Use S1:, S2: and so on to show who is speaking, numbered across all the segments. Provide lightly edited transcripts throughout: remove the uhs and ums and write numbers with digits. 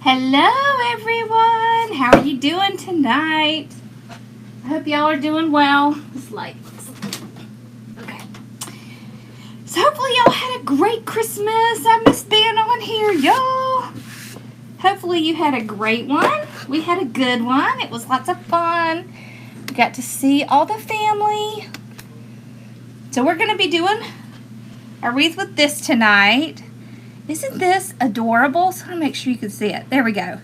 S1: Hello everyone, how are you doing tonight? I hope y'all are doing well. This light. Okay. So hopefully y'all had a great Christmas. I miss being on here, y'all. Hopefully you had a great one. We had a good one. It was lots of fun. We got to see all the family. So we're going to be doing a wreath with this tonight. Isn't this adorable? So I'm going to make sure you can see it. There we go.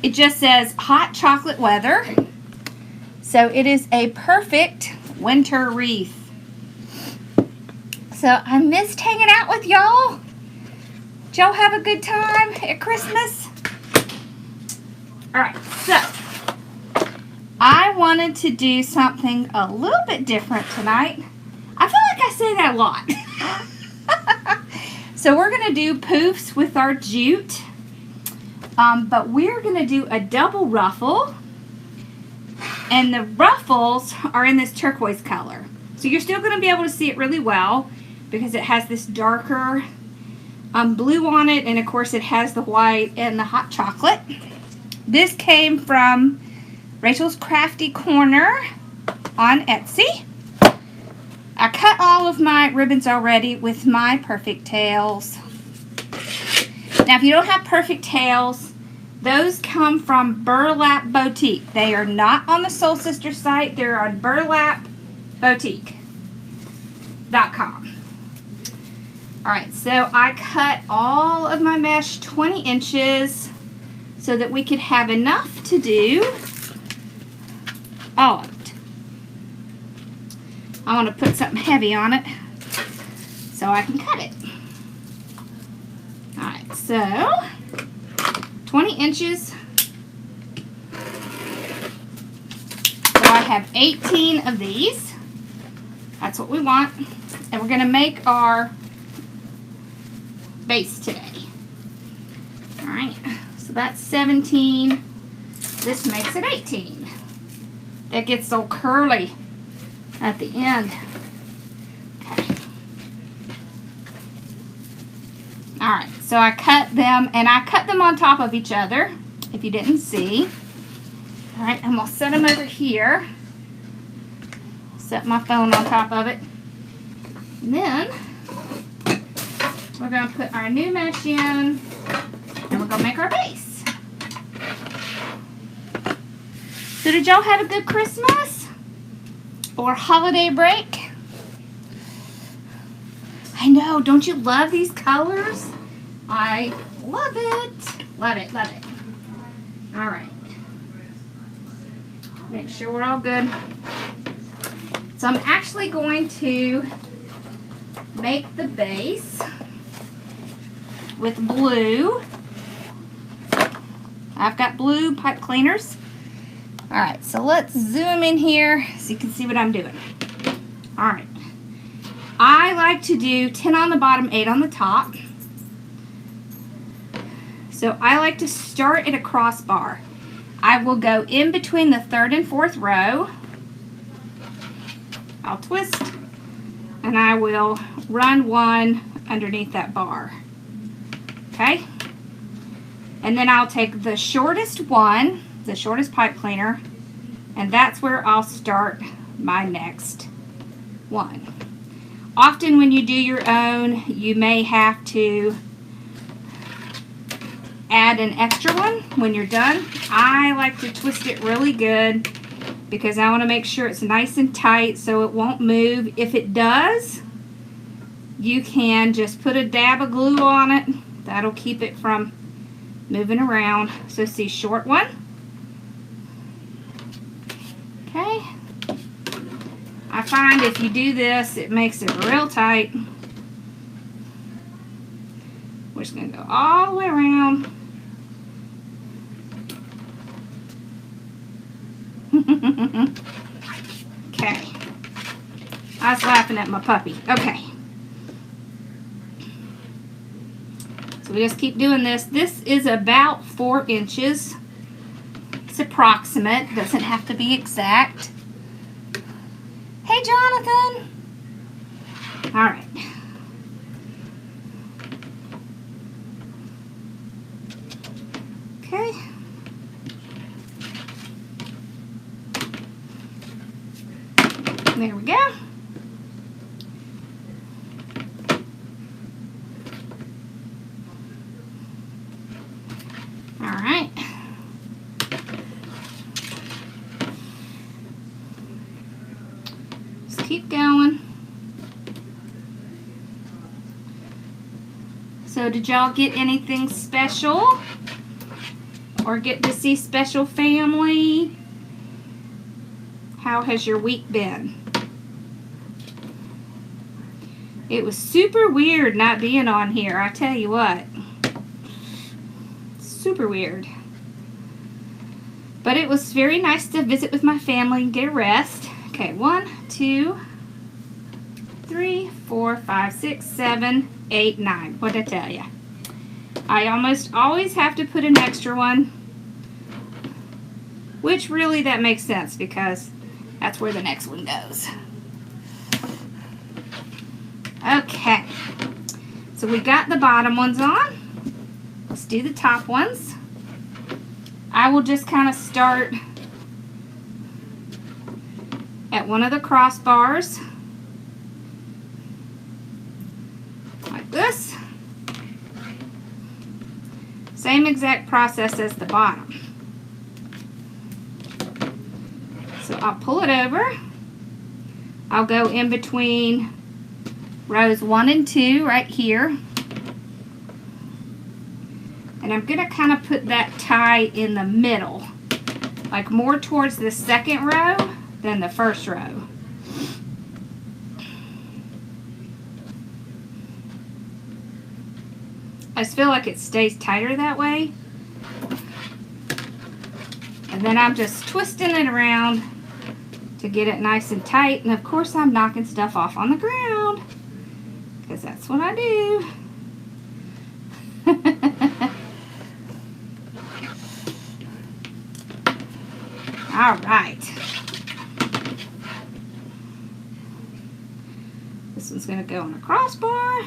S1: It just says hot chocolate weather. So it is a perfect winter wreath. So I missed hanging out with y'all. Did y'all have a good time at Christmas? Alright, so I wanted to do something a little bit different tonight. I feel like I say that a lot. So we're going to do poofs with our jute, but we're going to do a double ruffle, and the ruffles are in this turquoise color. So you're still going to be able to see it really well because it has this darker blue on it, and of course it has the white and the hot chocolate. This came from Rachel's Crafty Corner on Etsy. I cut all of my ribbons already with my perfect tails. Now if you don't have perfect tails, those come from Burlap Boutique. They are not on the Soul Sister site. They're on burlapboutique.com. Alright, so I cut all of my mesh 20 inches so that we could have enough to do all of it. I want to put something heavy on it so I can cut it. Alright, so 20 inches. So I have 18 of these. That's what we want. And we're going to make our base today. Alright, so that's 17. This makes it 18. It gets so curly at the end. Okay. Alright, so I cut them, and I cut them on top of each other, if you didn't see. Alright, I'm going to set them over here. Set my phone on top of it. And then, we're going to put our new mesh in, and we're going to make our base. So did y'all have a good Christmas? Or holiday break? I know, don't you love these colors? I love it. Love it, love it. Alright. Make sure we're all good. So I'm actually going to make the base with blue. I've got blue pipe cleaners. Alright, so let's zoom in here so you can see what I'm doing. Alright. I like to do 10 on the bottom, 8 on the top. So I like to start at a crossbar. I will go in between the 3rd and 4th row. I'll twist, and I will run one underneath that bar. Okay? And then I'll take the shortest one, the shortest pipe cleaner, and that's where I'll start my next one. Often when you do your own, you may have to add an extra one when you're done. I like to twist it really good because I want to make sure it's nice and tight so it won't move. If it does, you can just put a dab of glue on it. That'll keep it from moving around. So see, short one. Okay. I find if you do this, it makes it real tight. We're just going to go all the way around. Okay. I was laughing at my puppy. Okay. So we just keep doing this. This is about 4 inches. It's approximate. Doesn't have to be exact. Hey, Jonathan. All right. Okay. There we go. All right. Just keep going. So did y'all get anything special? Or get to see special family? How has your week been? It was super weird not being on here, I tell you what. Super weird. But it was very nice to visit with my family and get a rest. Okay, 1, 2, 3, 4, 5, 6, 7, 8, 9. What'd I tell you? I almost always have to put an extra one. Which really that makes sense because that's where the next one goes. Okay. So we got the bottom ones on. Let's do the top ones. I will just kind of start at one of the crossbars. Like this. Same exact process as the bottom. So I'll pull it over. I'll go in between rows 1 and 2 right here. And I'm going to kind of put that tie in the middle, like more towards the second row than the first row. I just feel like it stays tighter that way. And then I'm just twisting it around to get it nice and tight. And of course I'm knocking stuff off on the ground because that's what I do. All right. This one's going to go on the crossbar.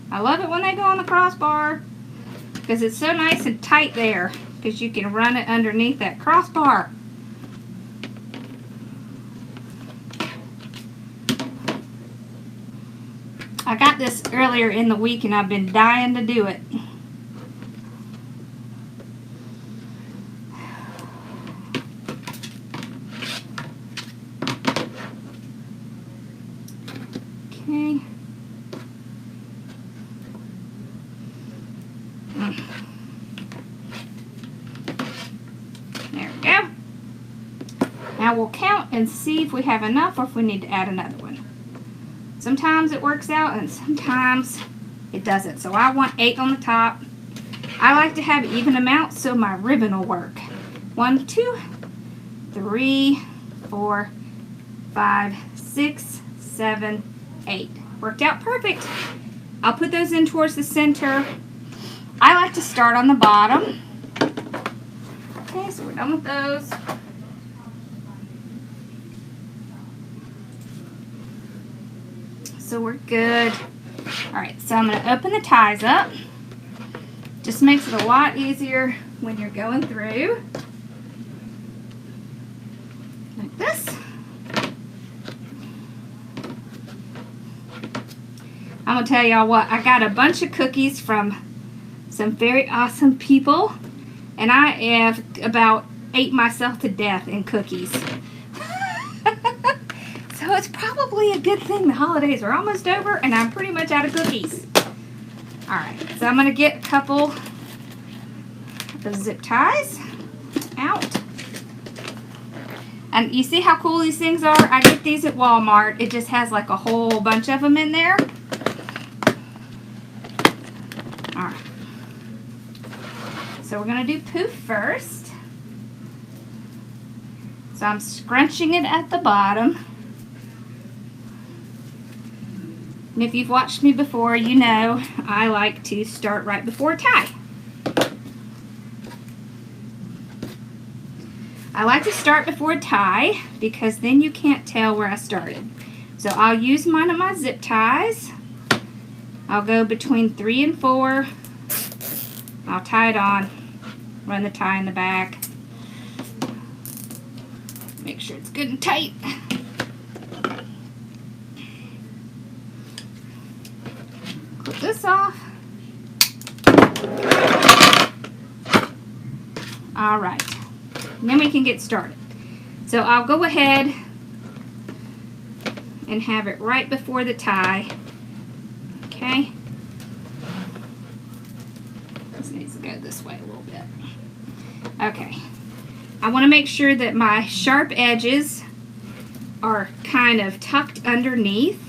S1: I love it when they go on the crossbar because it's so nice and tight there because you can run it underneath that crossbar. I got this earlier in the week and I've been dying to do it. Okay. There we go. Now we'll count and see if we have enough or if we need to add another one. Sometimes it works out and sometimes it doesn't. So I want 8 on the top. I like to have even amounts so my ribbon will work. 1, 2, 3, 4, 5, 6, 7, 8. Worked out perfect. I'll put those in towards the center. I like to start on the bottom. Okay, so we're done with those. So we're good. Alright, so I'm going to open the ties up. Just makes it a lot easier when you're going through. Like this. I'm going to tell y'all what, I got a bunch of cookies from some very awesome people. And I have about ate myself to death in cookies. So it's probably a good thing the holidays are almost over and I'm pretty much out of cookies. Alright, so I'm going to get a couple of the zip ties out. And you see how cool these things are? I get these at Walmart. It just has like a whole bunch of them in there. Alright. So we're going to do Poof first. So I'm scrunching it at the bottom. And if you've watched me before, you know I like to start right before tie. I like to start before tie because then you can't tell where I started. So I'll use one of my zip ties. I'll go between 3 and 4. I'll tie it on. Run the tie in the back. Make sure it's good and tight. Clip this off. All right. And then we can get started. So I'll go ahead and have it right before the tie. Okay. This needs to go this way a little bit. Okay. I want to make sure that my sharp edges are kind of tucked underneath,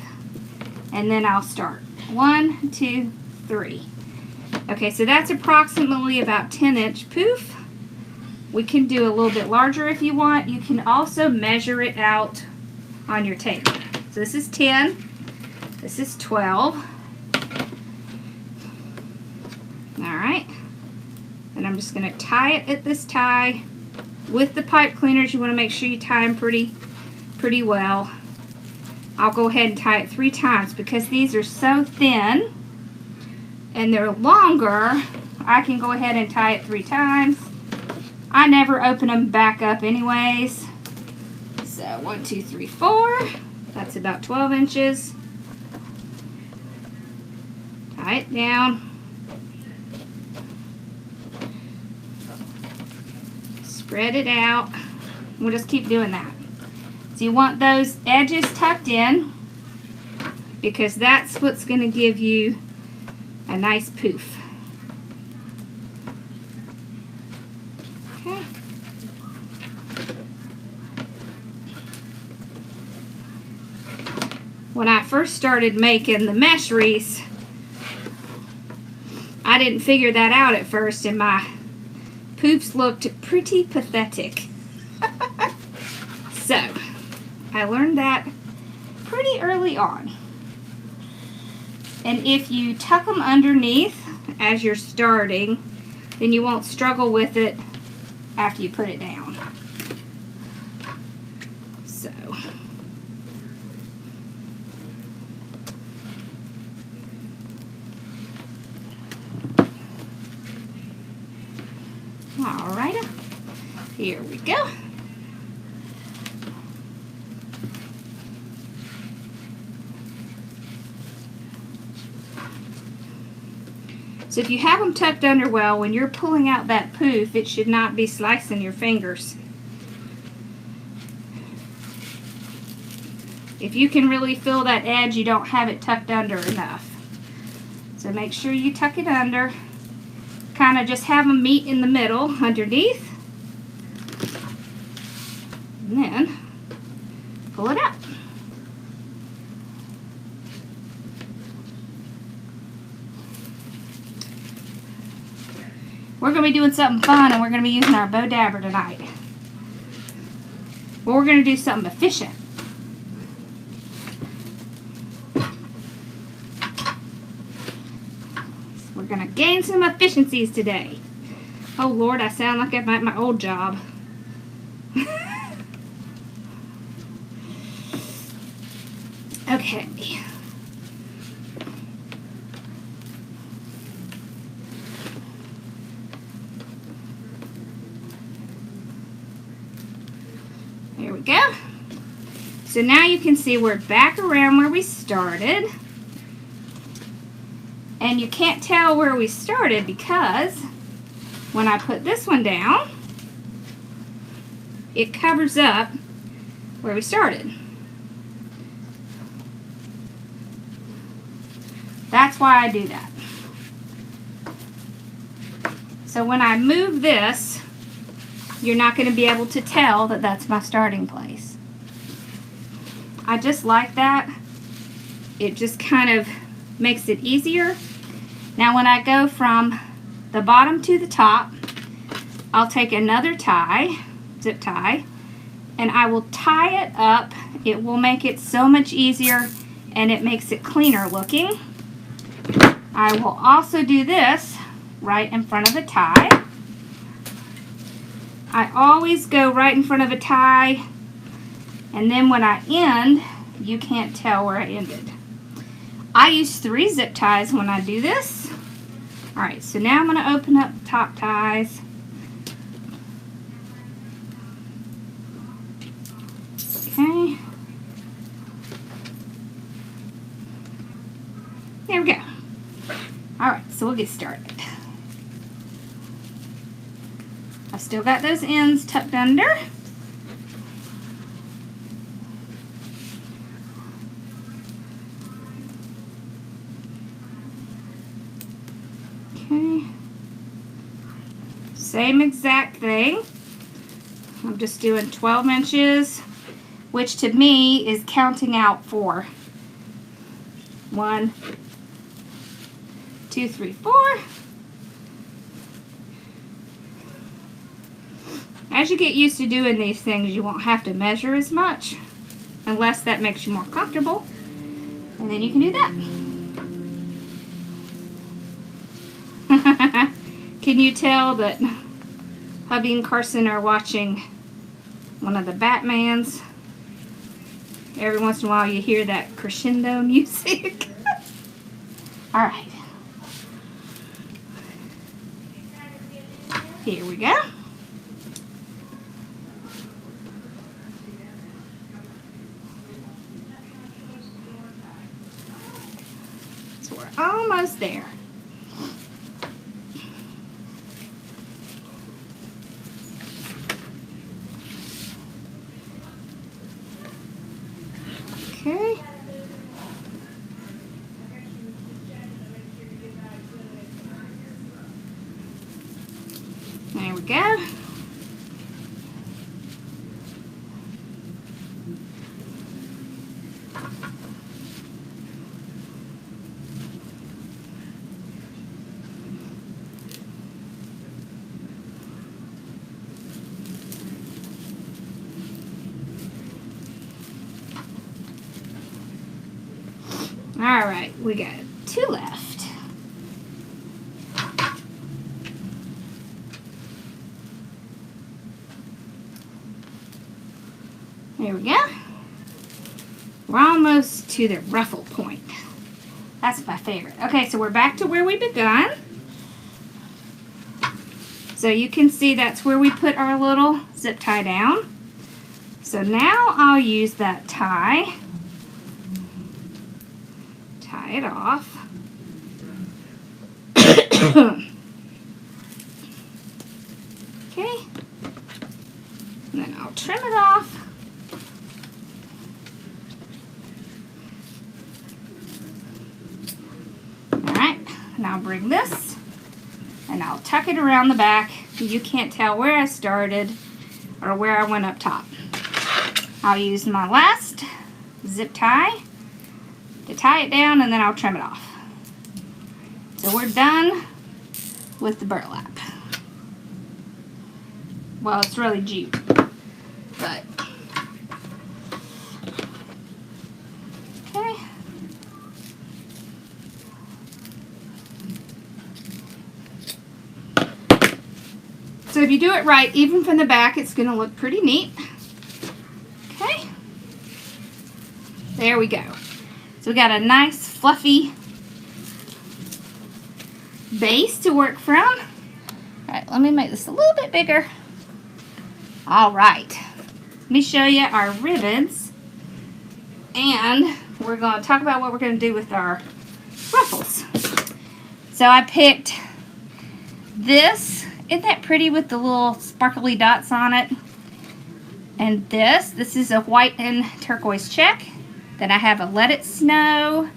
S1: and then I'll start. 1, 2, 3. Okay, so that's approximately about 10-inch poof. We can do a little bit larger if you want. You can also measure it out on your table. So this is 10. This is 12. Alright. And I'm just going to tie it at this tie. With the pipe cleaners, you want to make sure you tie them pretty well. I'll go ahead and tie it 3 times because these are so thin and they're longer. I can go ahead and tie it 3 times. I never open them back up anyways. So 1, 2, 3, 4. That's about 12 inches. Tie it down. Spread it out. We'll just keep doing that. So you want those edges tucked in because that's what's going to give you a nice poof. Okay. When I first started making the mesh wreaths, I didn't figure that out at first, and my poofs looked pretty pathetic. So, I learned that pretty early on. And if you tuck them underneath as you're starting, then you won't struggle with it after you put it down. So, alright, here we go. So if you have them tucked under well, when you're pulling out that poof, it should not be slicing your fingers. If you can really feel that edge, you don't have it tucked under enough. So make sure you tuck it under. Kind of just have them meet in the middle underneath. And then pull it out. We're going to be doing something fun, and we're going to be using our bow dabber tonight. Well, we're going to do something efficient. We're going to gain some efficiencies today. Oh Lord, I sound like I'm at my old job. Okay. There we go. So now you can see we're back around where we started. And you can't tell where we started because when I put this one down, it covers up where we started. That's why I do that. So when I move this, you're not going to be able to tell that that's my starting place. I just like that. It just kind of makes it easier. Now when I go from the bottom to the top, I'll take another tie, zip tie, and I will tie it up. It will make it so much easier and it makes it cleaner looking. I will also do this right in front of the tie. I always go right in front of a tie, and then when I end, you can't tell where I ended. I use 3 zip ties when I do this. Alright, so now I'm going to open up the top ties. so we'll get started. I've still got those ends tucked under. Okay. Same exact thing. I'm just doing 12 inches, which to me is counting out for 1, 2, 3, 4. As you get used to doing these things, you won't have to measure as much, unless that makes you more comfortable, and then you can do that. Can you tell that hubby and Carson are watching one of the Batmans? Every once in a while you hear that crescendo music. Alright. Here we go. So we're almost there. Okay. There we go. All right, we got 2 left. There we go. We're almost to the ruffle point. That's my favorite. Okay, so we're back to where we begun. So you can see that's where we put our little zip tie down. So now I'll use that tie. Tie it off. Okay. And then I'll trim it off. Alright, and I'll bring this and I'll tuck it around the back. You can't tell where I started or where I went up top. I'll use my last zip tie to tie it down, and then I'll trim it off. So we're done with the burlap. Well, it's really jute, but okay. So if you do it right, even from the back, it's going to look pretty neat. Okay. There we go. So we got a nice fluffy base to work from. All right, let me make this a little bit bigger. All right, let me show you our ribbons, and we're going to talk about what we're going to do with our ruffles. So I picked this. Isn't that pretty with the little sparkly dots on it? And this is a white and turquoise check. Then I have a Let It Snow.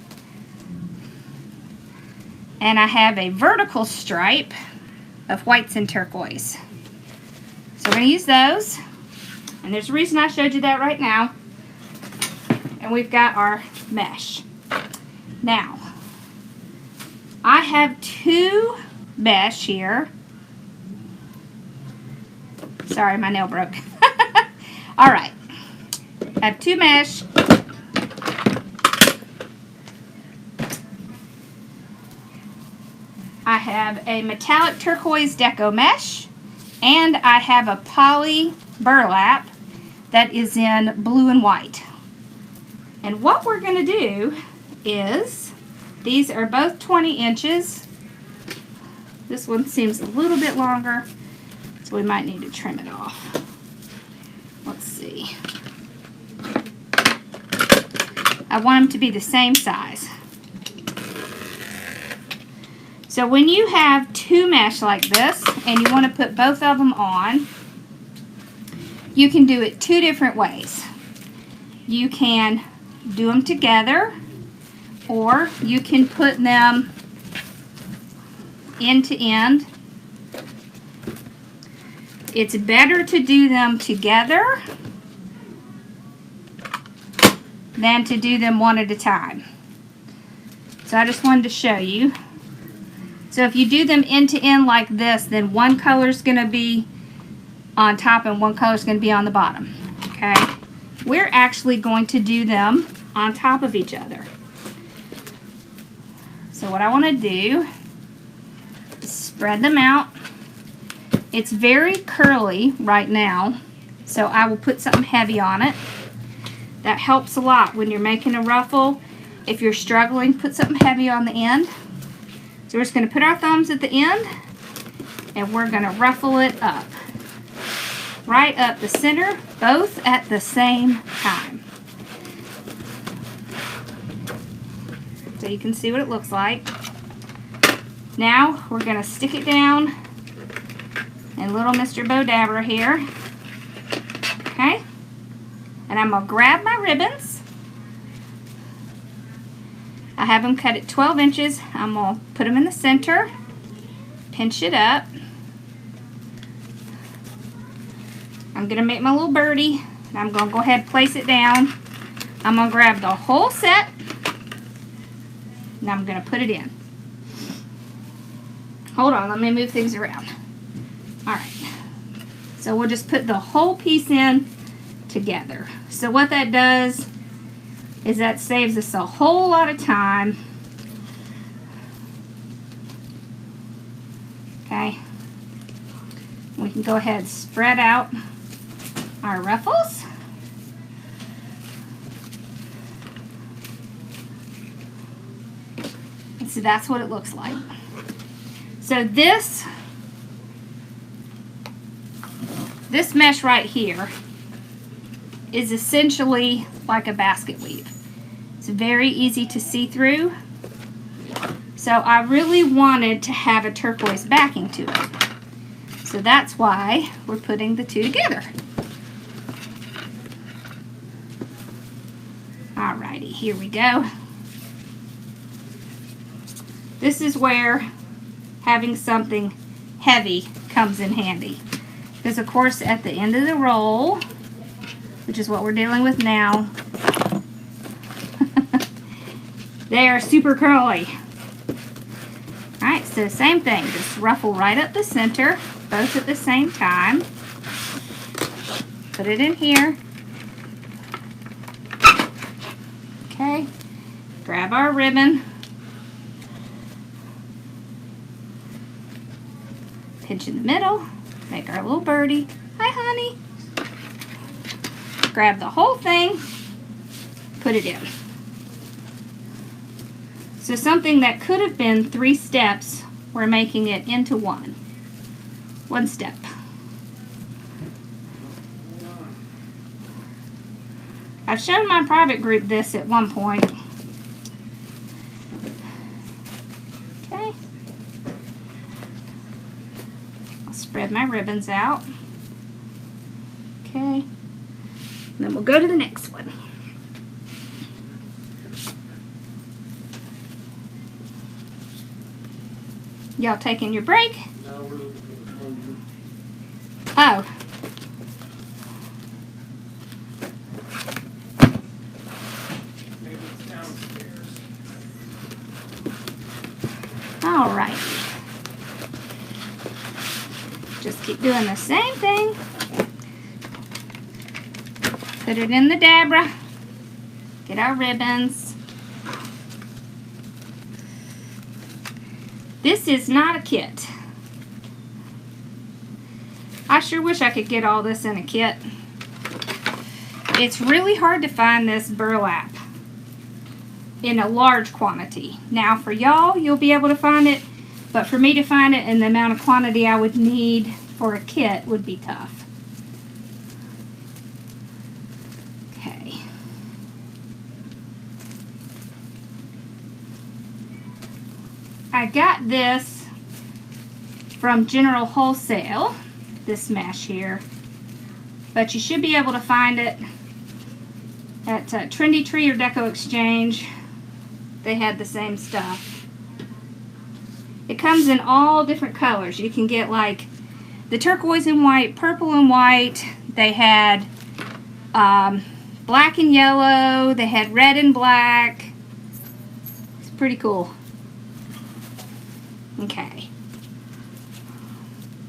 S1: And I have a vertical stripe of whites and turquoise. So we're going to use those. And there's a reason I showed you that right now. And we've got our mesh. Now, I have 2 mesh here. Sorry, my nail broke. Alright. I have 2 mesh. I have a metallic turquoise deco mesh, and I have a poly burlap that is in blue and white. And what we're going to do is, these are both 20 inches. This one seems a little bit longer, so we might need to trim it off. Let's see. I want them to be the same size. So when you have two mesh like this and you want to put both of them on, you can do it two different ways. You can do them together, or you can put them end to end. It's better to do them together than to do them one at a time. So I just wanted to show you. So if you do them end to end like this, then one color is going to be on top and one color is going to be on the bottom. Okay? We're actually going to do them on top of each other. So what I want to do is spread them out. It's very curly right now, so I will put something heavy on it. That helps a lot when you're making a ruffle. If you're struggling, put something heavy on the end. So we're just going to put our thumbs at the end, and we're going to ruffle it up. Right up the center, both at the same time. So you can see what it looks like. Now we're going to stick it down in little Mr. Bo Dabber here. Okay? And I'm going to grab my ribbons. I have them cut at 12 inches. I'm going to put them in the center, pinch it up. I'm going to make my little birdie, and I'm going to go ahead and place it down. I'm going to grab the whole set, and I'm going to put it in. Hold on, let me move things around. Alright, so we'll just put the whole piece in together. So what that does is that saves us a whole lot of time. Okay, we can go ahead and spread out our ruffles. And so that's what it looks like. So this mesh right here is essentially like a basket weave. It's very easy to see through. So I really wanted to have a turquoise backing to it. So that's why we're putting the two together. Alrighty, here we go. This is where having something heavy comes in handy. Because of course at the end of the roll, which is what we're dealing with now, they are super curly. Alright, so same thing. Just ruffle right up the center, both at the same time. Put it in here. Okay, grab our ribbon. Pinch in the middle. Make our little birdie. Hi, honey. Grab the whole thing. Put it in. So something that could have been 3 steps, we're making it into one. 1 step. I've shown my private group this at one point. Okay. I'll spread my ribbons out. Okay. And then we'll go to the next one. Y'all taking your break?
S2: No, we're looking for the closure.
S1: Oh.
S2: Maybe it's downstairs.
S1: All right. Just keep doing the same thing. Put it in the dabra. Get our ribbons. This is not a kit. I sure wish I could get all this in a kit. It's really hard to find this burlap in a large quantity. Now for y'all, you'll be able to find it, but for me to find it in the amount of quantity I would need for a kit would be tough. Okay. I got this from General Wholesale, this mesh here, but you should be able to find it at Trendy Tree or Deco Exchange. They had the same stuff. It comes in all different colors. You can get like the turquoise and white, purple and white. They had black and yellow. They had red and black. It's pretty cool. Okay.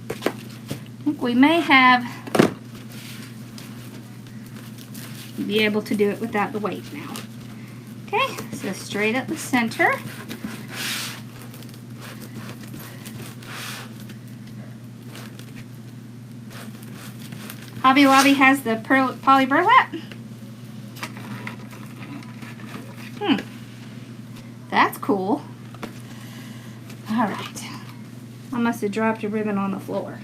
S1: I think we may be able to do it without the weight now. Okay, so straight up the center. Hobby Lobby has the poly burlap. That's cool. All right. I must have dropped a ribbon on the floor.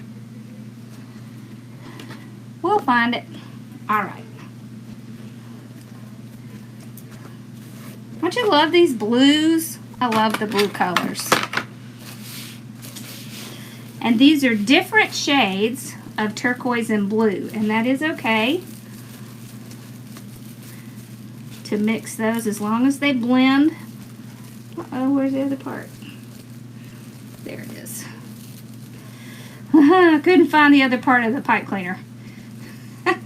S1: We'll find it. All right. Don't you love these blues? I love the blue colors. And these are different shades of turquoise and blue, and that is okay to mix those as long as they blend. Uh-oh, where's the other part? There it is. I couldn't find the other part of the pipe cleaner. Okay.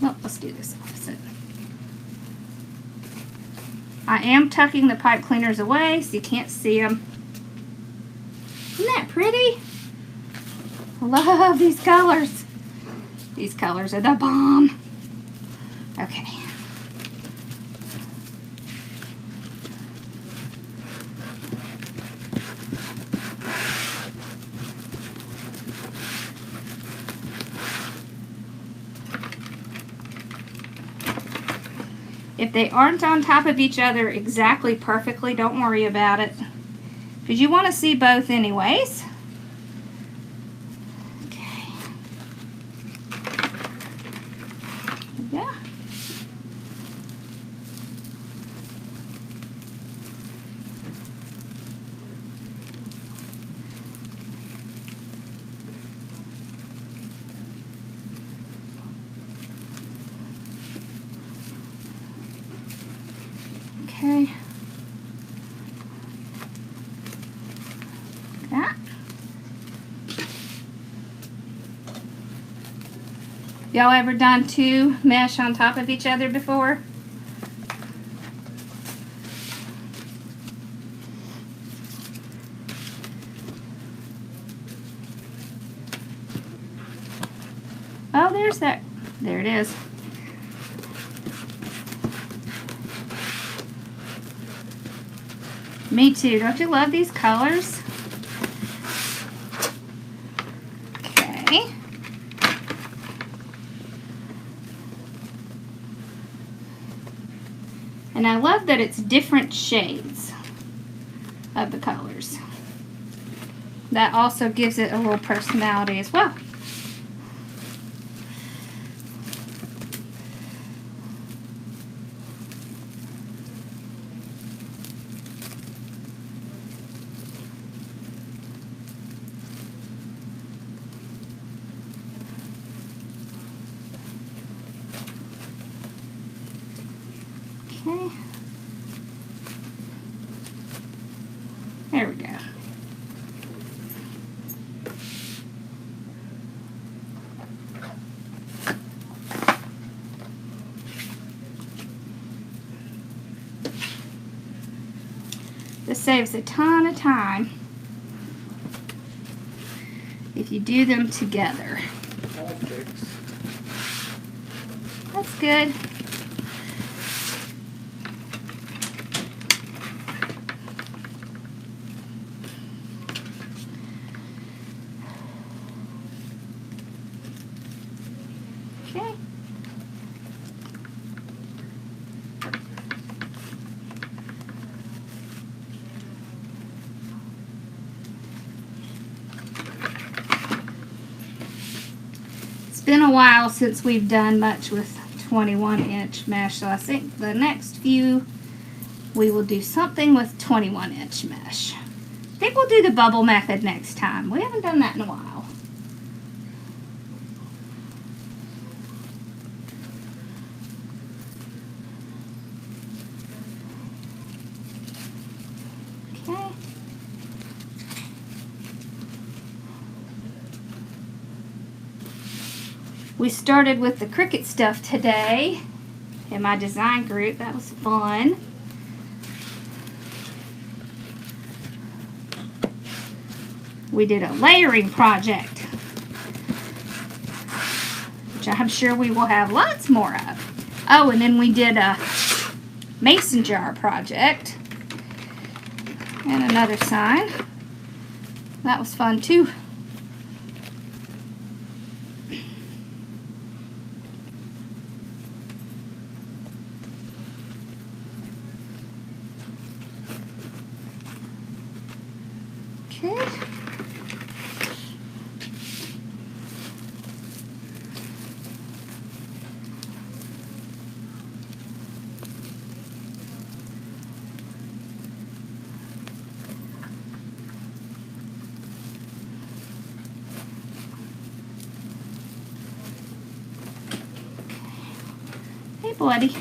S1: Well, let's do this opposite. I am tucking the pipe cleaners away so you can't see them. Isn't that pretty? I love these colors. These colors are the bomb. Okay. If they aren't on top of each other exactly perfectly, don't worry about it, because you want to see both anyways. Okay. Yeah. Okay. That. Y'all ever done two mesh on top of each other before? Oh, there's that. There it is. Me too. Don't you love these colors? Okay. And I love that it's different shades of the colors. That also gives it a little personality as well. Okay. There we go. This saves a ton of time if you do them together.
S2: All fixed.
S1: That's good. Okay. been a while since we've done much with 21-inch mesh, so I think the next few we will do something with 21-inch mesh. I think we'll do the bubble method next time. We haven't done that in a while. Okay. We started with the Cricut stuff today in my design group. That was fun. We did a layering project, which I'm sure we will have lots more of. Oh, and then we did a mason jar project and another sign. That was fun too. Okay. Hey, buddy.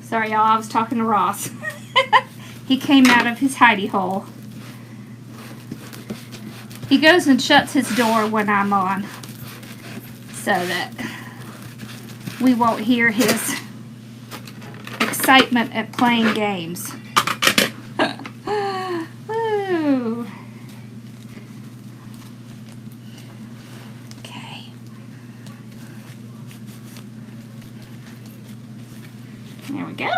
S1: Sorry, y'all, I was talking to Ross. He came out of his hidey hole. He goes and shuts his door when I'm on so that we won't hear his excitement at playing games. Woo. Okay. There we go.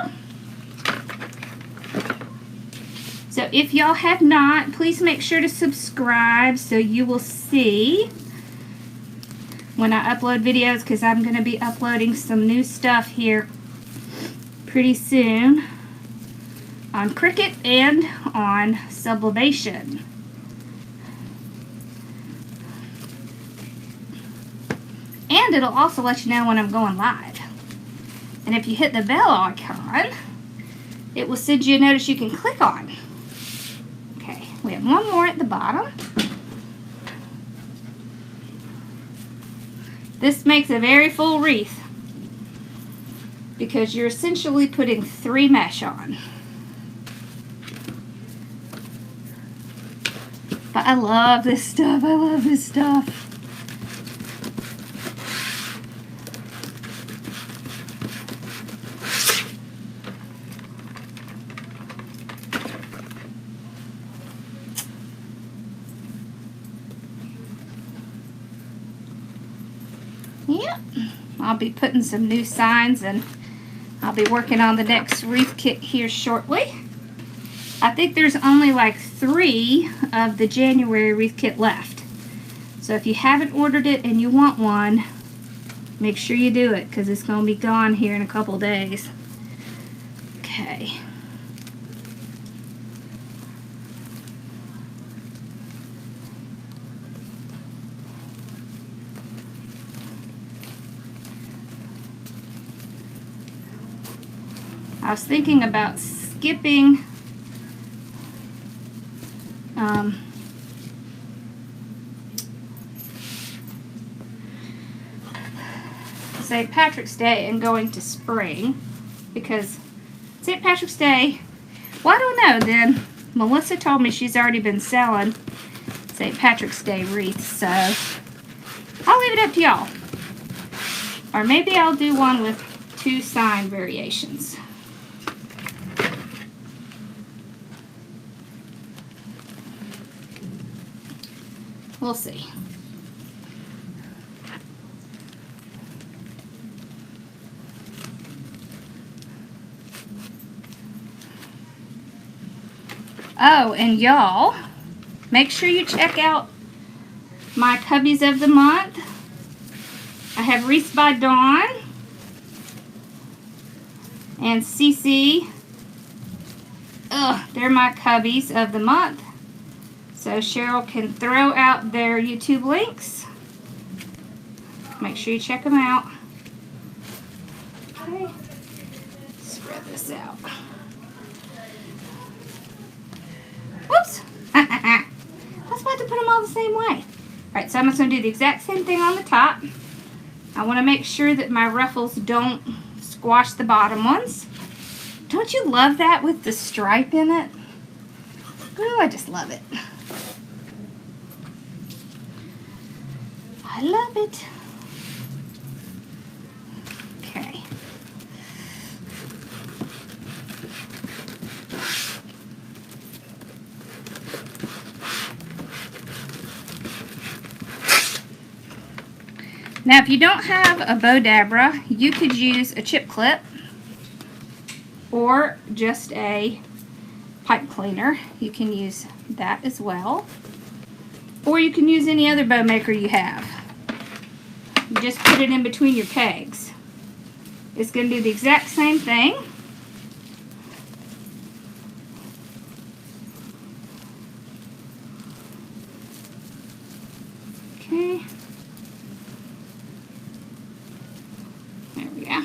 S1: So if y'all have not, please make sure to subscribe so you will see when I upload videos, because I'm going to be uploading some new stuff here pretty soon on Cricut and on sublimation. And it'll also let you know when I'm going live. And if you hit the bell icon, it will send you a notice you can click on. Okay, we have one more at the bottom. This makes a very full wreath because you're essentially putting 3 mesh on. But I love this stuff. I love this stuff. Yep, I'll be putting some new signs, and I'll be working on the next wreath kit here shortly. I think there's only like 3 of the January wreath kit left. So if you haven't ordered it and you want one, make sure you do it because it's going to be gone here in a couple days. Okay. I was thinking about skipping St. Patrick's Day and going to spring, because St. Patrick's Day, well, I don't know then. Melissa told me she's already been selling St. Patrick's Day wreaths, so I'll leave it up to y'all. Or maybe I'll do one with 2 sign variations. We'll see. Oh, and y'all, make sure you check out my Cubbies of the Month. I have Wreath by Dawn and CC. They're my Cubbies of the Month. So Cheryl can throw out their YouTube links. Make sure you check them out. Okay. Spread this out. Whoops! I was about to put them all the same way. Alright, so I'm just going to do the exact same thing on the top. I want to make sure that my ruffles don't squash the bottom ones. Don't you love that with the stripe in it? Oh, I just love it. I love it. Okay. Now, if you don't have a bow dabra, you could use a chip clip or just a pipe cleaner. You can use that as well. Or you can use any other bow maker you have. You just put it in between your pegs. It's going to do the exact same thing. Okay. There we go.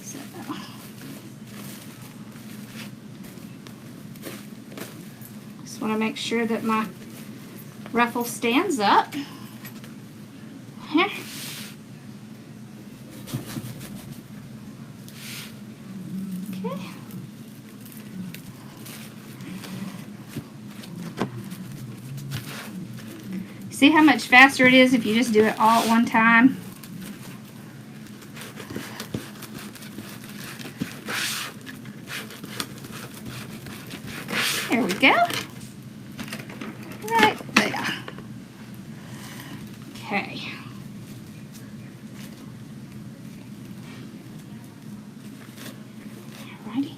S1: So, just want to make sure that my ruffle stands up. Here. Okay. See how much faster it is if you just do it all at one time? There we go. Right there. Okay. Alrighty.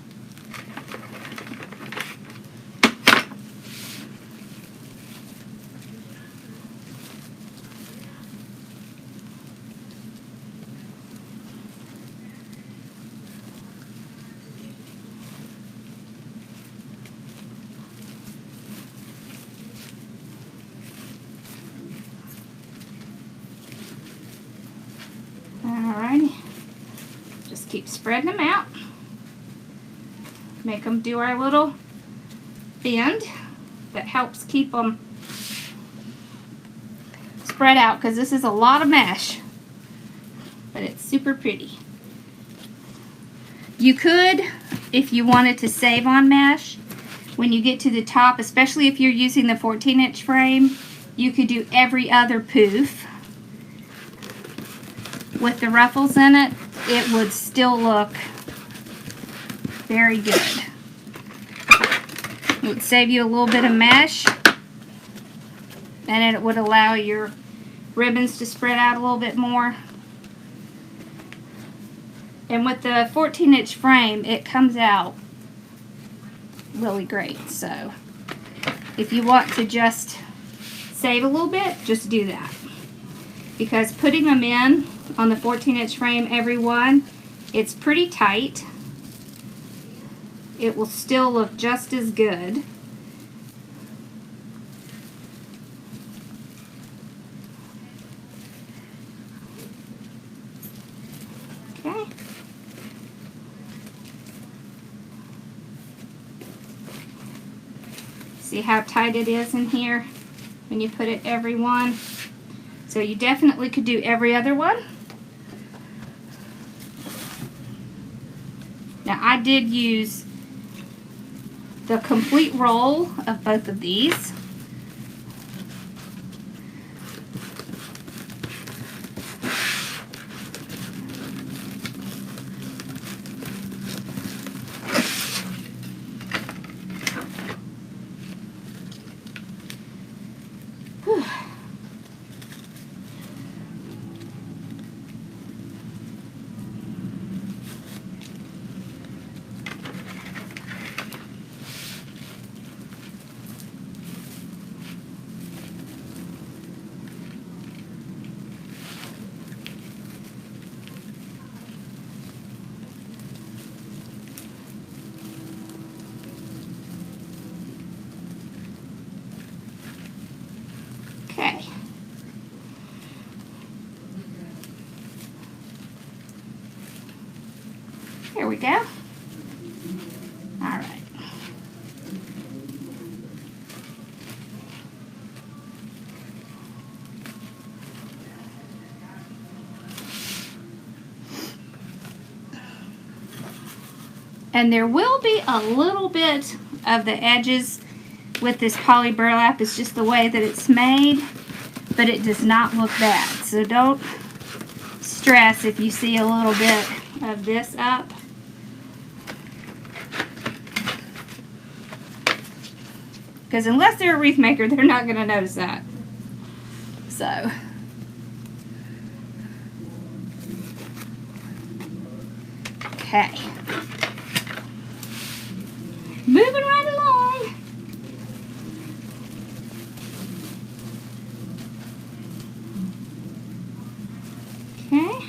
S1: Alrighty, just keep spreading them out. Make them do our little bend that helps keep them spread out, because this is a lot of mesh, but it's super pretty. You could, if you wanted to save on mesh, when you get to the top, especially if you're using the 14-inch frame, you could do every other poof. With the ruffles in it, it would still look very good. It would save you a little bit of mesh, and it would allow your ribbons to spread out a little bit more. And with the 14-inch frame, it comes out really great. So if you want to just save a little bit, just do that. Because putting them in on the 14-inch frame, every one, it's pretty tight. It will still look just as good. Okay. See how tight it is in here when you put it every one? So you definitely could do every other one. Now I did use the complete roll of both of these. Whew. There we go. All right. And there will be a little bit of the edges with this poly burlap. It's just the way that it's made, but it does not look bad. So don't stress if you see a little bit of this up. Because unless they're a wreath maker, they're not going to notice that. So. Okay. Moving right along. Okay.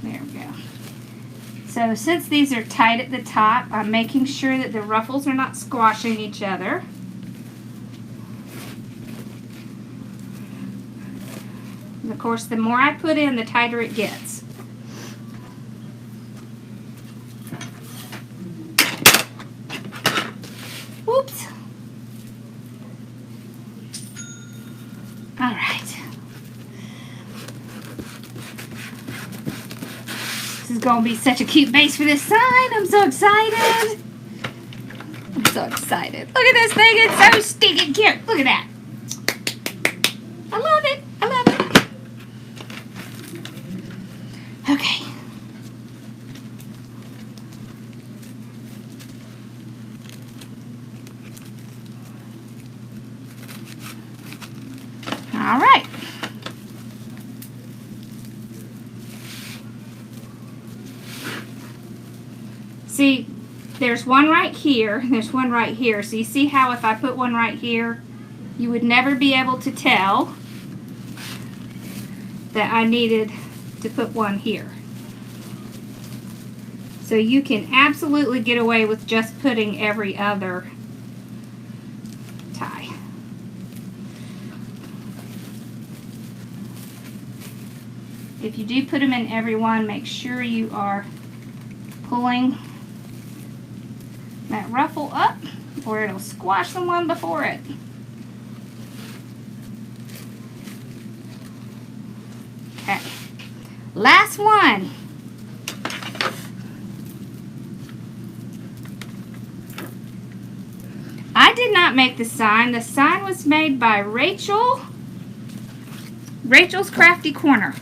S1: There we go. So since these are tight at the top, I'm making sure that the ruffles are not squashing each other. And of course, the more I put in, the tighter it gets. Whoops. All right. This is going to be such a cute base for this sign. I'm so excited. I'm so excited. Look at this thing. It's so stinking cute. Look at that. I love it. I love it. Okay. All right. See, there's one right here, and there's one right here. So you see how if I put one right here, you would never be able to tell that I needed to put one here. So you can absolutely get away with just putting every other tie. If you do put them in every one, make sure you are pulling that ruffle up or it'll squash the one before it. Okay. Last one. I did not make the sign. The sign was made by Rachel. Rachel's Crafty Corner.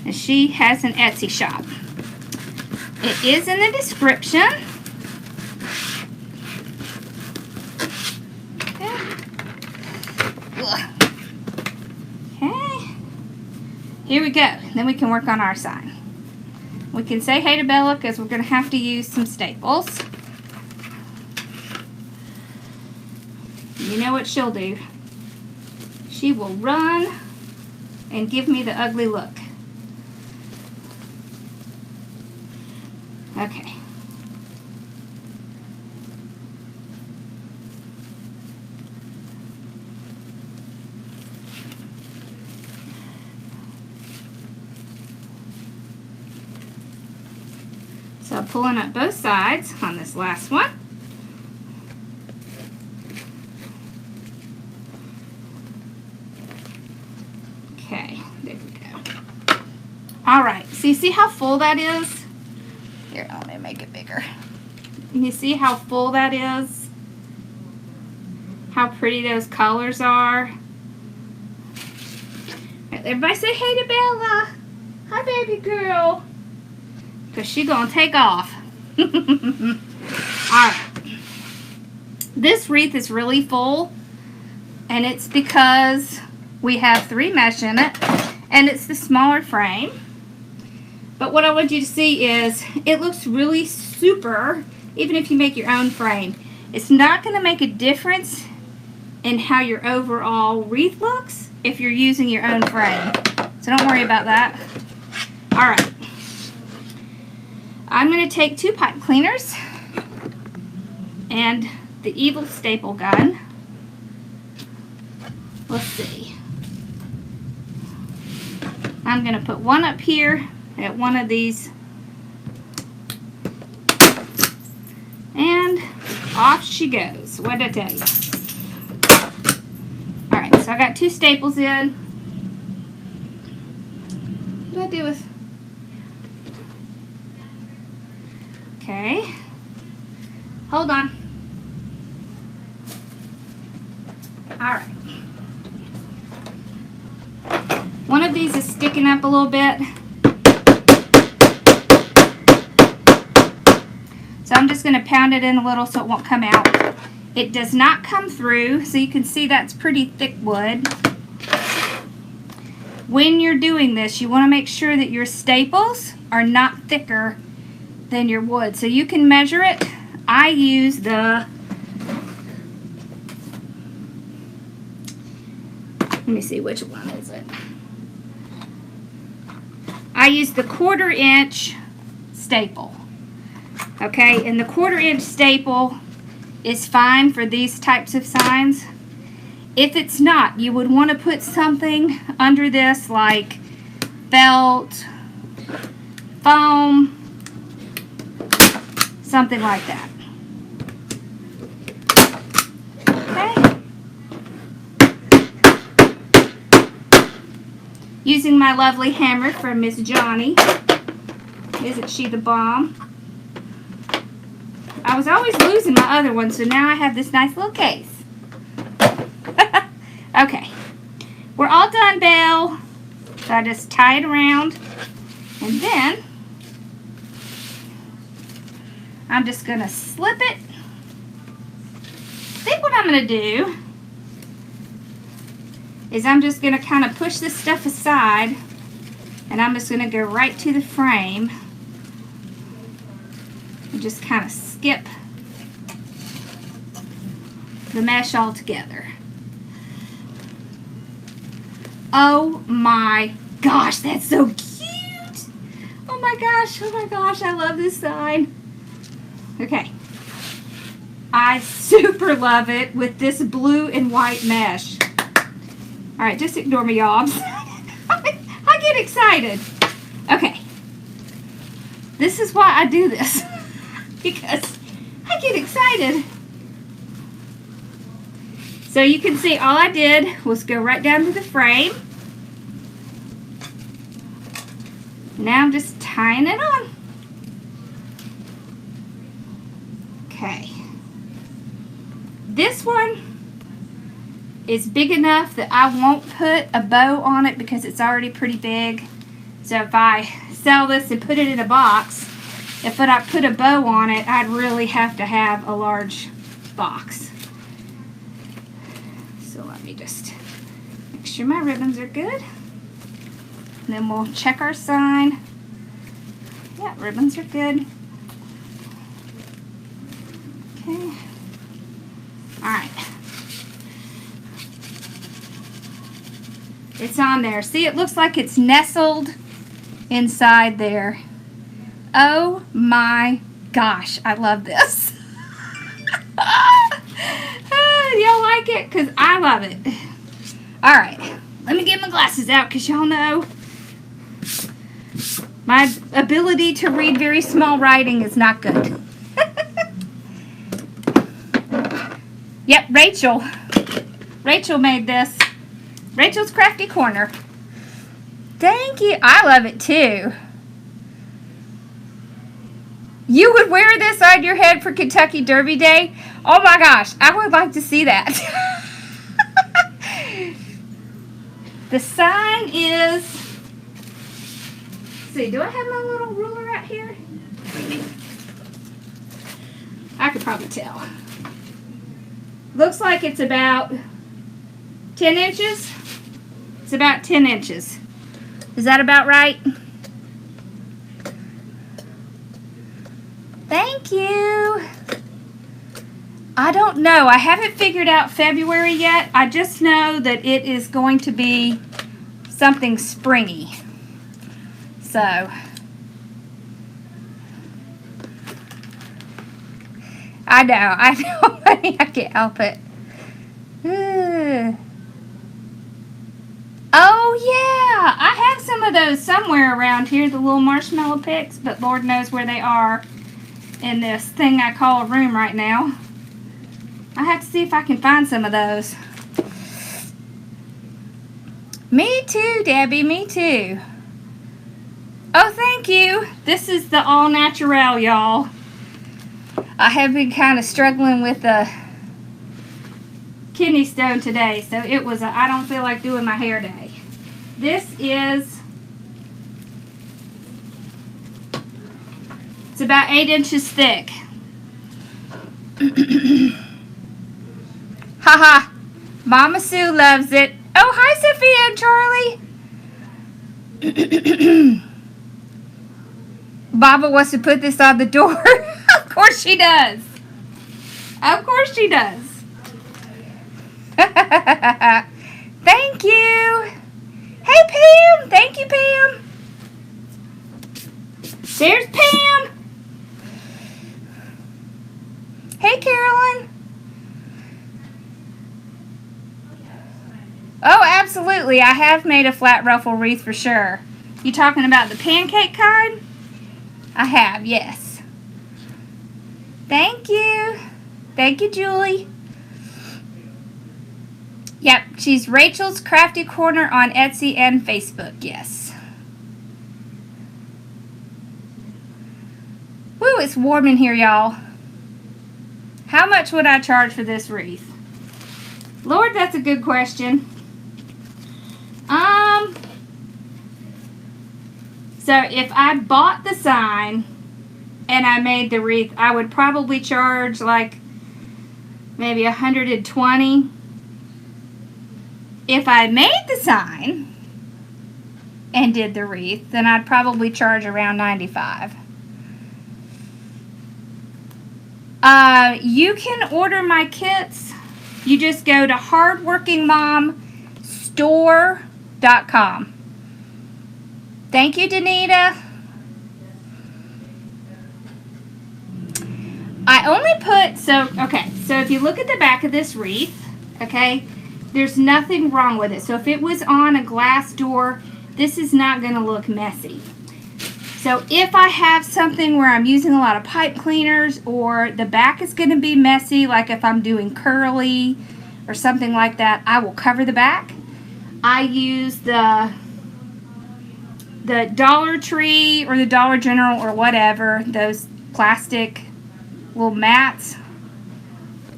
S1: And she has an Etsy shop. It is in the description. Okay. Here we go. Then we can work on our sign. We can say hey to Bella because we're going to have to use some staples. You know what she'll do. She will run and give me the ugly look. Okay. So I'm pulling up both sides on this last one. Okay, there we go. All right, so you see how full that is? Here, let me make it bigger. You see how full that is? How pretty those colors are? Everybody say hey to Bella. Hi, baby girl. Because she's going to take off. Alright. This wreath is really full. And it's because we have 3 mesh in it. And it's the smaller frame. But what I want you to see is it looks really super, even if you make your own frame. It's not going to make a difference in how your overall wreath looks if you're using your own frame. So don't worry about that. Alright. I'm going to take 2 pipe cleaners and the evil staple gun. Let's see. I'm going to put one up here at one of these. And off she goes. What did I tell you? Alright, so I got 2 staples in. What do I do with... Okay. Hold on. Alright. One of these is sticking up a little bit. So I'm just going to pound it in a little so it won't come out. It does not come through, so you can see that's pretty thick wood. When you're doing this, you want to make sure that your staples are not thicker than your wood. So you can measure it. I use the... Let me see, which one is it? I use the 1/4 inch staple. Okay, and the 1/4 inch staple is fine for these types of signs. If it's not, you would want to put something under this like felt, foam, something like that. Okay. Using my lovely hammer from Miss Johnny. Isn't she the bomb? I was always losing my other one, so now I have this nice little case. Okay. We're all done, Belle. So I just tie it around. And then I'm just going to slip it. I think what I'm going to do is I'm just going to kind of push this stuff aside. And I'm just going to go right to the frame. And just kind of skip the mesh all together. Oh my gosh, that's so cute! Oh my gosh, I love this sign. Okay. I super love it with this blue and white mesh. Alright, just ignore me, y'all. I get excited. Okay. This is why I do this. Because I get excited. So you can see all I did was go right down to the frame. Now I'm just tying it on. Okay. This one is big enough that I won't put a bow on it because it's already pretty big. So if I sell this and put it in a box, if I put a bow on it, I'd really have to have a large box. So let me just make sure my ribbons are good. And then we'll check our sign. Yeah, ribbons are good. Okay. Alright. It's on there. See, it looks like it's nestled inside there. Oh my gosh, I love this. Y'all like it? Because I love it. Alright, let me get my glasses out because y'all know my ability to read very small writing is not good. Yep, Rachel. Rachel made this. Rachel's Crafty Corner. Thank you. I love it too. You would wear this on your head for Kentucky Derby Day? Oh my gosh, I would like to see that. The sign is... Let's see, do I have my little ruler out here? I could probably tell. Looks like it's about 10 inches. It's about 10 inches. Is that about right? Thank you. I don't know. I haven't figured out February yet. I just know that it is going to be something springy. So, I know, honey. I can't help it. Ugh. Oh, yeah. I have some of those somewhere around here, the little marshmallow picks, but Lord knows where they are in this thing I call a room right now. I have to see if I can find some of those. Me too, Debbie. Me too. Oh, thank you. This is the all natural, y'all. I have been kind of struggling with the kidney stone today, so it was a I don't feel like doing my hair day. This is, it's about 8 inches thick. Haha, Mama Sue loves it. Oh, hi, Sophia and Charlie. Baba wants to put this on the door. Of course she does. Of course she does. Thank you. Hey, Pam. Thank you, Pam. There's Pam. Hey, Carolyn. Oh, absolutely. I have made a flat ruffle wreath for sure. You talking about the pancake kind? I have, yes. Thank you. Thank you, Julie. Yep, she's Rachel's Crafty Corner on Etsy and Facebook, yes. Woo, it's warm in here, y'all. How much would I charge for this wreath? Lord, that's a good question. So if I bought the sign and I made the wreath, I would probably charge like maybe $120. If I made the sign and did the wreath, then I'd probably charge around $95. You can order my kits. You just go to hardworkingmomstore.com. Thank you, Danita. I only put, so if you look at the back of this wreath, okay, there's nothing wrong with it. So if it was on a glass door, this is not going to look messy. So if I have something where I'm using a lot of pipe cleaners or the back is going to be messy, like if I'm doing curly or something like that, I will cover the back. I use the Dollar Tree or the Dollar General or whatever, those plastic little mats,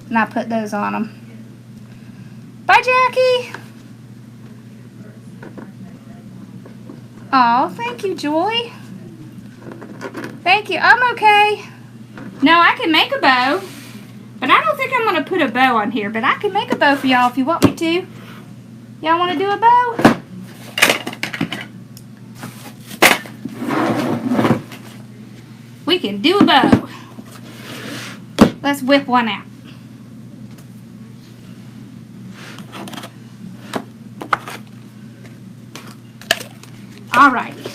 S1: and I put those on them. Bye, Jackie. Oh, thank you, Joy. Thank you. I'm okay. No, I can make a bow, but I don't think I'm going to put a bow on here, but I can make a bow for y'all if you want me to. Y'all want to do a bow? We can do a bow. Let's whip one out. Alrighty.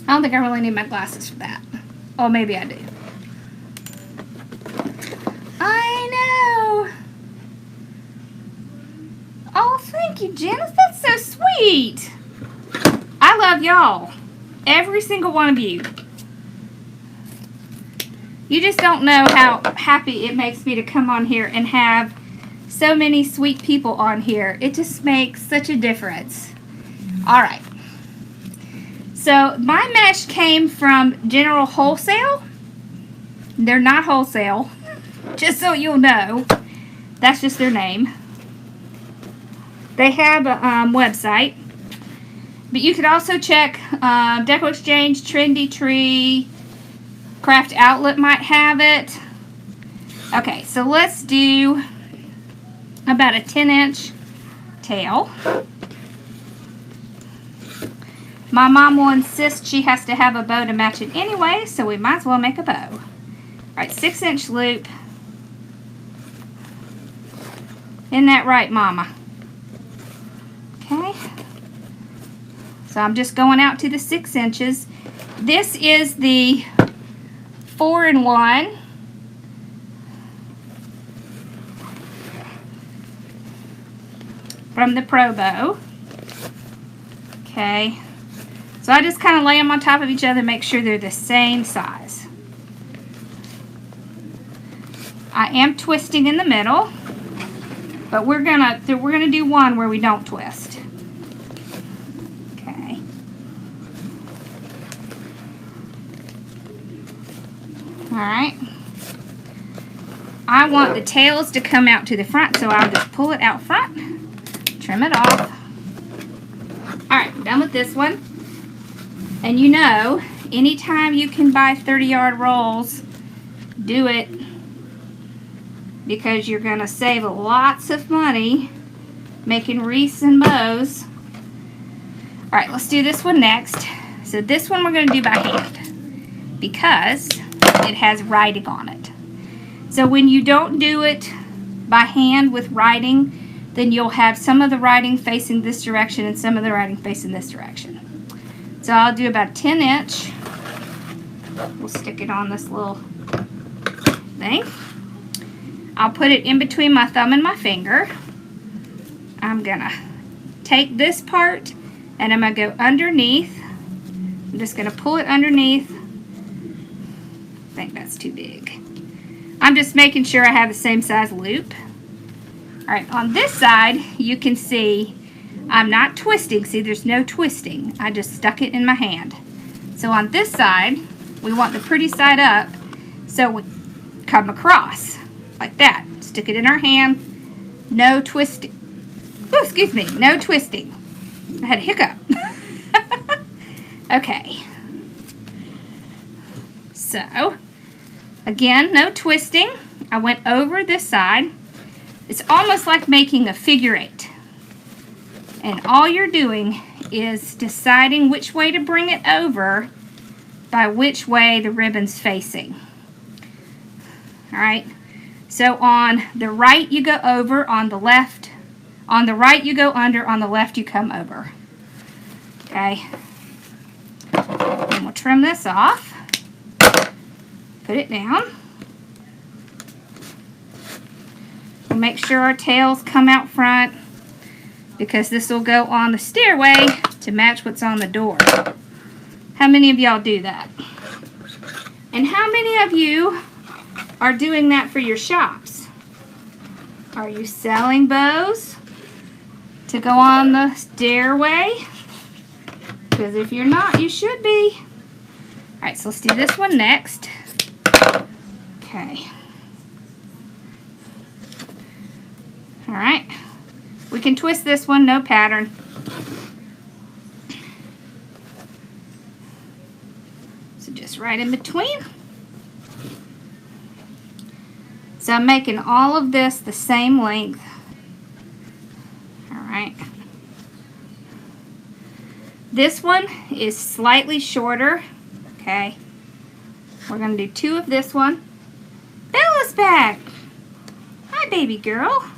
S1: I don't think I really need my glasses for that. Oh, maybe I do. I know. Oh, thank you, Janice. That's so sweet. I love y'all. Every single one of you. You just don't know how happy it makes me to come on here and have so many sweet people on here. It just makes such a difference. All right. So my mesh came from General Wholesale. They're not wholesale, just so you'll know. That's just their name. They have a website. But you could also check Deco Exchange, Trendy Tree, Craft Outlet might have it. Okay, so let's do about a 10-inch tail. My mom will insist she has to have a bow to match it anyway, so we might as well make a bow. Alright, 6-inch loop. Isn't that right, Mama? Okay. So I'm just going out to the 6 inches. This is the 4-in-1 from the Pro Bow. Okay, so I just kind of lay them on top of each other, make sure they're the same size. I am twisting in the middle, but we're gonna do one where we don't twist. Okay. All right. I want the tails to come out to the front, so I'll just pull it out front, trim it off. All right, I'm done with this one. And you know, anytime you can buy 30-yard rolls, do it, because you're gonna save lots of money making wreaths and bows. All right, let's do this one next. So this one we're gonna do by hand because it has writing on it. So when you don't do it by hand with writing, then you'll have some of the writing facing this direction and some of the writing facing this direction. So I'll do about a 10-inch. We'll stick it on this little thing. I'll put it in between my thumb and my finger. I'm gonna take this part and I'm gonna go underneath. I'm just gonna pull it underneath. I think that's too big. I'm just making sure I have the same size loop. All right, on this side, you can see I'm not twisting. See, there's no twisting. I just stuck it in my hand. So on this side, we want the pretty side up, so we come across like that. Stick it in our hand. No twisting. Oh, excuse me, no twisting. I had a hiccup. Okay. So, again, no twisting. I went over this side. It's almost like making a figure 8. And all you're doing is deciding which way to bring it over by which way the ribbon's facing. All right. So on the right you go over, on the left, on the right you go under, on the left you come over. Okay. And we'll trim this off. Put it down. We'll make sure our tails come out front because this will go on the stairway to match what's on the door. How many of y'all do that? And how many of you are doing that for your shops? Are you selling bows to go on the stairway? Because if you're not, you should be. All right, so let's do this one next. Okay. All right. We can twist this one, no pattern. So just right in between. So I'm making all of this the same length. All right. This one is slightly shorter. Okay. We're going to do 2 of this one. Bella's back. Hi, baby girl.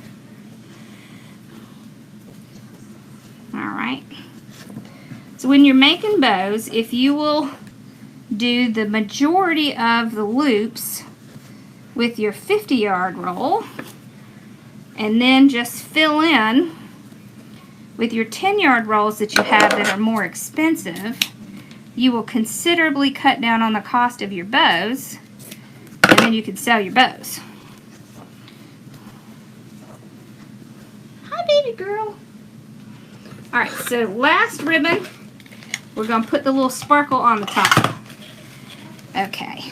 S1: Alright. So when you're making bows, if you will do the majority of the loops with your 50-yard roll and then just fill in with your 10-yard rolls that you have that are more expensive, you will considerably cut down on the cost of your bows, and then you can sell your bows. Hi, baby girl. All right, so last ribbon, we're going to put the little sparkle on the top. Okay.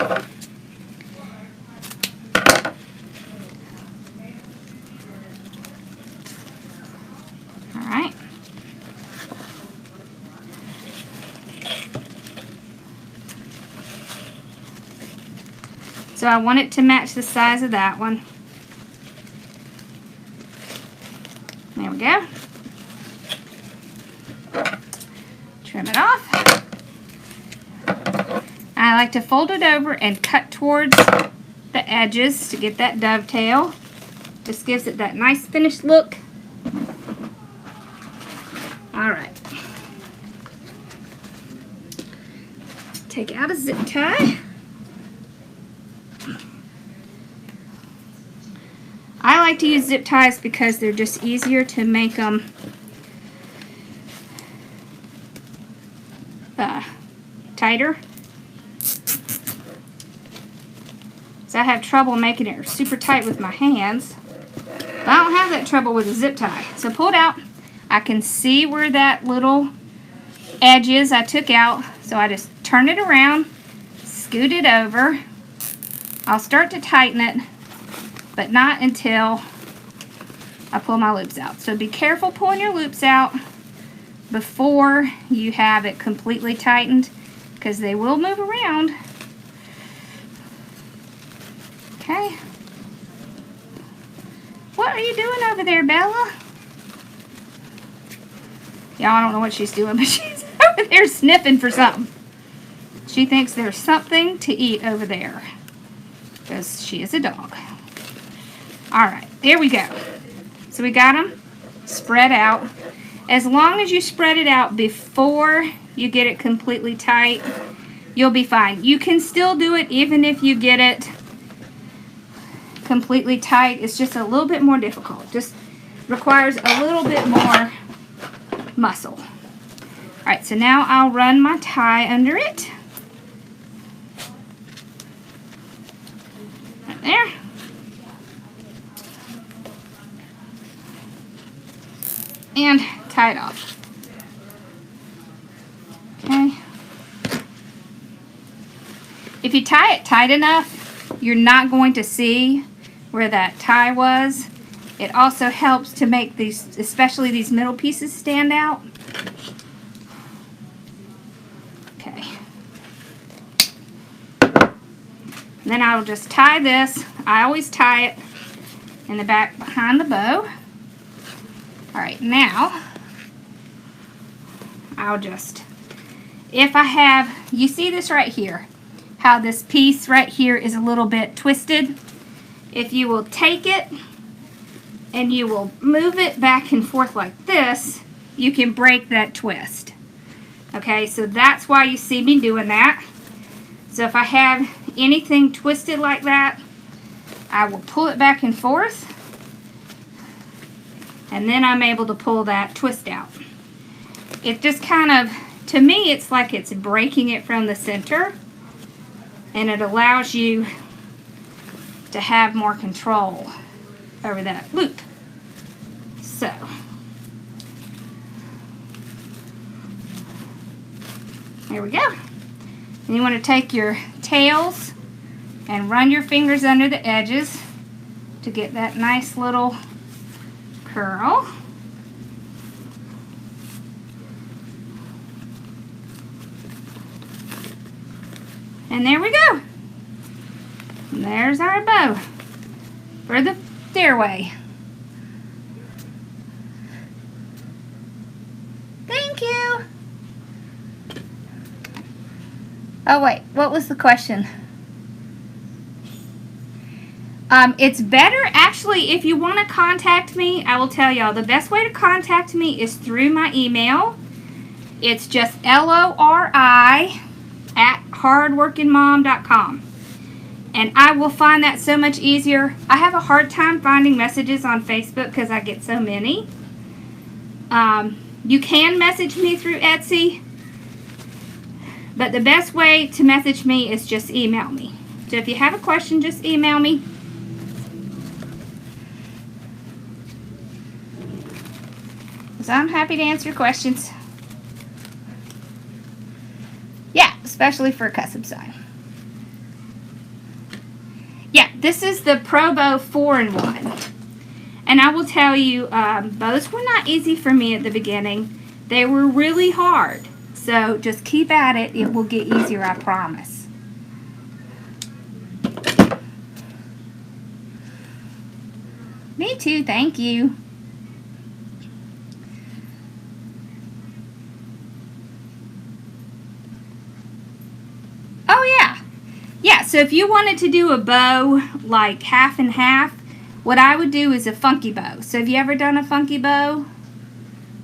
S1: All right. So I want it to match the size of that one. There we go. Trim it off. I like to fold it over and cut towards the edges to get that dovetail. Just gives it that nice finished look. All right. Take out a zip tie. I like to use zip ties because they're just easier to make them tighter. So I have trouble making it super tight with my hands. But I don't have that trouble with a zip tie. So pull it out. I can see where that little edge is I took out. So I just turn it around, scoot it over. I'll start to tighten it, but not until I pull my loops out. So be careful pulling your loops out before you have it completely tightened, because they will move around. Okay. What are you doing over there, Bella? Y'all, I don't know what she's doing, but she's over there sniffing for something. She thinks there's something to eat over there, because she is a dog. Alright, there we go. So we got them spread out. As long as you spread it out before you get it completely tight, you'll be fine. You can still do it even if you get it completely tight. It's just a little bit more difficult. Just requires a little bit more muscle. Alright, so now I'll run my tie under it. Right there. And tie it off. Okay. If you tie it tight enough, you're not going to see where that tie was. It also helps to make these, especially these middle pieces, stand out. Okay. And then I'll just tie this. I always tie it in the back behind the bow. Alright, now I'll just, if I have, you see this right here, how this piece right here is a little bit twisted. If you will take it and you will move it back and forth like this, you can break that twist. Okay, so that's why you see me doing that. So if I have anything twisted like that, I will pull it back and forth, and then I'm able to pull that twist out. It just kind of, to me, it's like it's breaking it from the center, and it allows you to have more control over that loop. So, there we go. And you want to take your tails and run your fingers under the edges to get that nice little curl. And there we go. And there's our bow for the stairway. Thank you. Oh wait, what was the question? It's better, actually, if you want to contact me, I will tell y'all, the best way to contact me is through my email. It's just lori@hardworkingmom.com. And I will find that so much easier. I have a hard time finding messages on Facebook because I get so many. You can message me through Etsy, but the best way to message me is just email me. So if you have a question, just email me. So I'm happy to answer questions. Yeah, especially for a custom sign. Yeah, this is the Pro Bow 4-in-1. And I will tell you, bows were not easy for me at the beginning. They were really hard. So just keep at it. It will get easier, I promise. Me too, thank you. Oh yeah. Yeah, so if you wanted to do a bow like half and half, what I would do is a funky bow. So have you ever done a funky bow?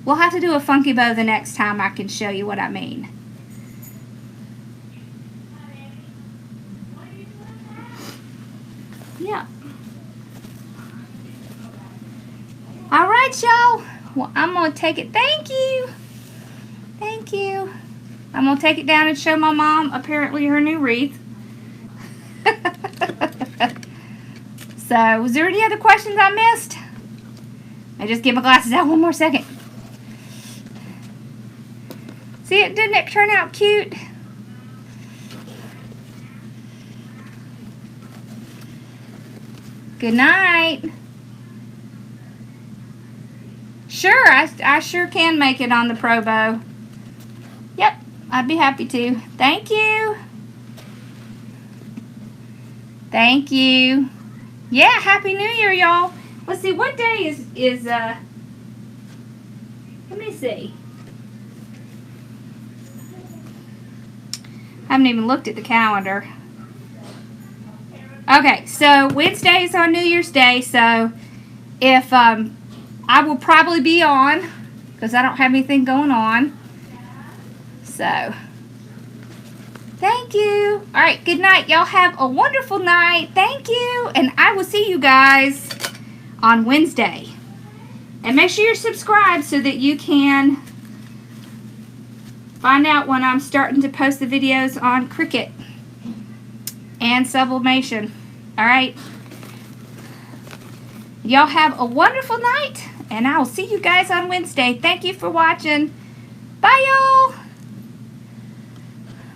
S1: We'll have to do a funky bow the next time I can show you what I mean. Yeah. nice, y'all. Well, I'm going to take it. Thank you. Thank you. I'm going to take it down and show my mom apparently her new wreath. So, was there any other questions I missed? I just get my glasses out one more second. See it? Didn't it turn out cute? Good night. Sure, I sure can make it on the Pro Bow. Yep, I'd be happy to. Thank you. Thank you. Yeah, Happy New Year, y'all. Let's see, what day is let me see. I haven't even looked at the calendar. Okay, so Wednesday is on New Year's Day, so if I will probably be on because I don't have anything going on. So, thank you. All right, good night. Y'all have a wonderful night. Thank you, and I will see you guys on Wednesday. And make sure you're subscribed so that you can find out when I'm starting to post the videos on Cricut and sublimation. All right. Y'all have a wonderful night, and I will see you guys on Wednesday. Thank you for watching. Bye, y'all.